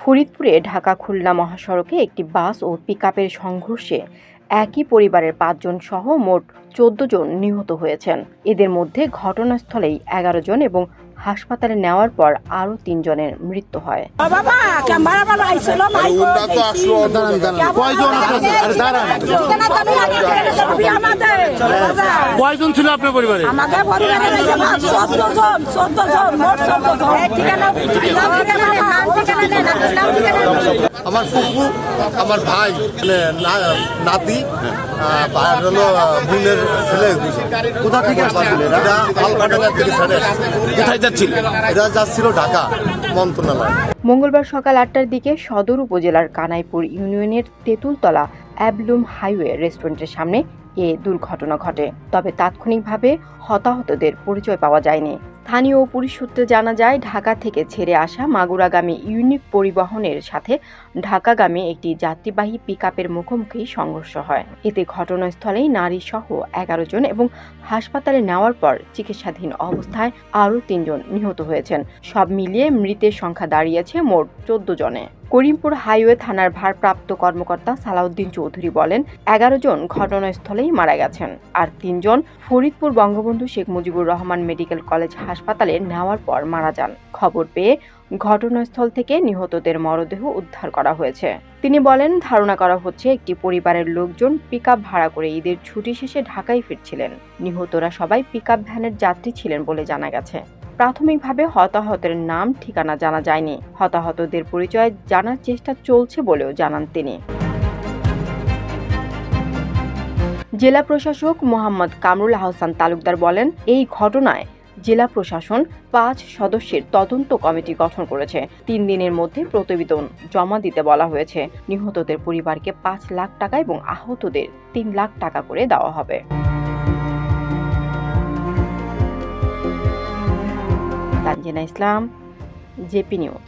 ফরিদপুরে ঢাকা-খুলনা মহাসড়কে একটি বাস ও পিকআপের সংঘর্ষে একই পরিবারের ৫ জন সহ মোট ১৪ জন নিহত হয়েছেন। এদের মধ্যে ঘটনাস্থলেই ১১ জন এবং হাসপাতালে নেওয়ার পর আরও ৩ জনের মৃত্যু হয়। কয়জন ছিল আপনার পরিবারে? আমার ফুফু, আমার ভাই, নাতি, হলো বোনের ছেলে। কোথা থেকে আসছিল? কোথায় যাচ্ছিল? এরা যাচ্ছিল ঢাকা মন্ত্রণালয়। মঙ্গলবার সকাল ৮টার দিকে সদর উপজেলার কানাইপুর ইউনিয়নের তেঁতুলতলা অ্যাবলুম হাইওয়ে রেস্টুরেন্টের সামনে এ দুর্ঘটনা ঘটে। তবে তাৎক্ষণিকভাবে হতাহতদের পরিচয় পাওয়া যায়নি। স্থানীয় পুলিশ সূত্রে জানা যায়, ঢাকা থেকে ছেড়ে আসা মাগুরাগামী ইউনিক পরিবহনের সাথে ঢাকাগামী একটি যাত্রীবাহী পিকআপের মুখোমুখি সংঘর্ষ হয়। এতে ঘটনাস্থলেই নারীসহ ১১ জন এবং হাসপাতালে নেওয়ার পর চিকিৎসাধীন অবস্থায় আরও ৩ জন নিহত হয়েছেন। সব মিলিয়ে মৃতের সংখ্যা দাঁড়িয়েছে মোট ১৪ জনে। করিমপুর হাইওয়ে থানার ভারপ্রাপ্ত কর্মকর্তা সালাউদ্দিন চৌধুরী বলেন, ১১ জন ঘটনাস্থলেই মারা গেছেন, আর ৩ জন ফরিদপুর বঙ্গবন্ধু শেখ মুজিবুর রহমান মেডিকেল কলেজ হাসপাতালে নেওয়ার পর মারা যান। খবর পেয়ে ঘটনাস্থল থেকে নিহতদের মরদেহ উদ্ধার করা হয়েছে। তিনি বলেন, ধারণা করা হচ্ছে একটি পরিবারের লোকজন পিকআপ ভাড়া করে ঈদের ছুটি শেষে ঢাকায় ফিরছিলেন। নিহতরা সবাই পিকআপ ভ্যানের যাত্রী ছিলেন বলে জানা গেছে। প্রাথমিকভাবে হতাহতের নাম ঠিকানা জানা যায়নি। হতাহতদের পরিচয় জানার চেষ্টা চলছে বলেও জানান তিনি। জেলা প্রশাসক মোহাম্মদ কামরুল আহসান তালুকদার বলেন, এই ঘটনায় জেলা প্রশাসন ৫ সদস্যের তদন্ত কমিটি গঠন করেছে। ৩ দিনের মধ্যে প্রতিবেদন জমা দিতে বলা হয়েছে। নিহতদের পরিবারকে ৫ লাখ টাকা এবং আহতদের ৩ লাখ টাকা করে দেওয়া হবে। তানজিনা ইসলাম, জেপি নিউজ।